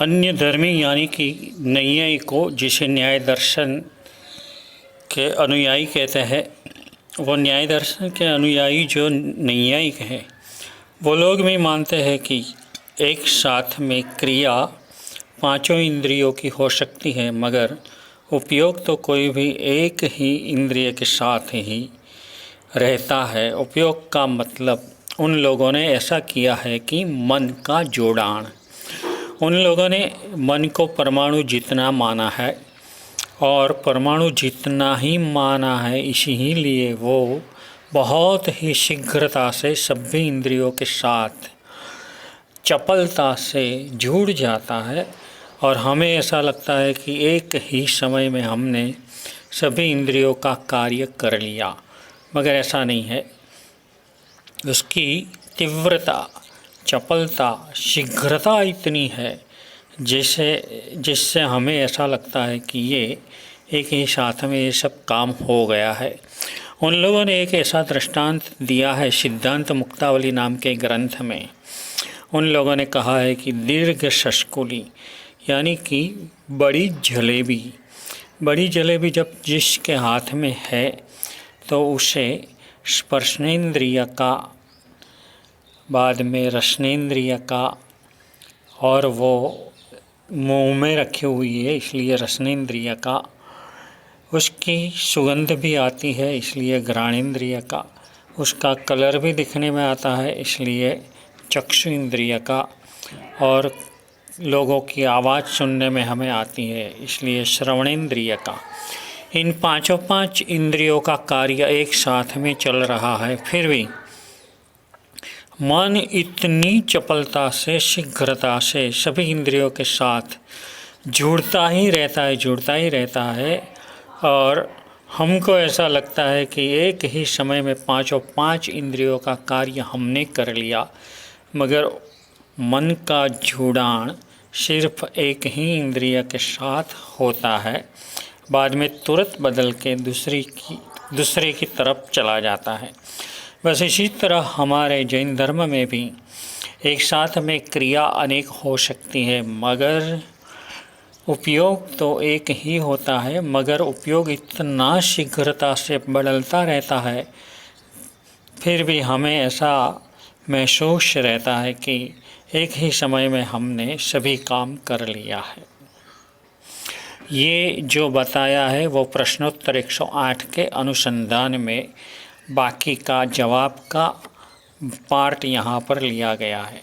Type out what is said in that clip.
अन्य धर्मी यानी कि नैयायिकों, जिसे न्याय दर्शन के अनुयायी कहते हैं, वो न्याय दर्शन के अनुयायी जो नैयायिक हैं, वो लोग भी मानते हैं कि एक साथ में क्रिया पांचों इंद्रियों की हो सकती है, मगर उपयोग तो कोई भी एक ही इंद्रिय के साथ ही रहता है। उपयोग का मतलब उन लोगों ने ऐसा किया है कि मन का जोड़ान। उन लोगों ने मन को परमाणु जितना माना है और परमाणु जितना ही माना है, इसीलिए वो बहुत ही शीघ्रता से सभी इंद्रियों के साथ चपलता से जुड़ जाता है और हमें ऐसा लगता है कि एक ही समय में हमने सभी इंद्रियों का कार्य कर लिया, मगर ऐसा नहीं है। उसकी तीव्रता, चपलता, शीघ्रता इतनी है जिससे हमें ऐसा लगता है कि ये एक ही साथ में ये सब काम हो गया है। उन लोगों ने एक ऐसा दृष्टांत दिया है सिद्धांत मुक्तावली नाम के ग्रंथ में। उन लोगों ने कहा है कि दीर्घ शष्कुली यानी कि बड़ी जलेबी जब जिसके हाथ में है तो उसे स्पर्शनेन्द्रिय का, बाद में रसनेन्द्रिय का, और वो मुंह में रखी हुई है इसलिए रसनेन्द्रिय का, उसकी सुगंध भी आती है इसलिए घ्राणेन्द्रिय का, उसका कलर भी दिखने में आता है इसलिए चक्षु इंद्रिय का, और लोगों की आवाज़ सुनने में हमें आती है इसलिए श्रवणेन्द्रिय का। इन पांच इंद्रियों का कार्य एक साथ में चल रहा है, फिर भी मन इतनी चपलता से, शीघ्रता से सभी इंद्रियों के साथ जुड़ता ही रहता है और हमको ऐसा लगता है कि एक ही समय में पांच इंद्रियों का कार्य हमने कर लिया, मगर मन का जुड़ान सिर्फ एक ही इंद्रिय के साथ होता है, बाद में तुरंत बदल के दूसरे की तरफ चला जाता है। बस इसी तरह हमारे जैन धर्म में भी एक साथ में क्रिया अनेक हो सकती है, मगर उपयोग तो एक ही होता है, मगर उपयोग इतना शीघ्रता से बदलता रहता है, फिर भी हमें ऐसा महसूस रहता है कि एक ही समय में हमने सभी काम कर लिया है। ये जो बताया है वो प्रश्नोत्तर 108 के अनुसंधान में बाकी का जवाब का पार्ट यहाँ पर लिया गया है।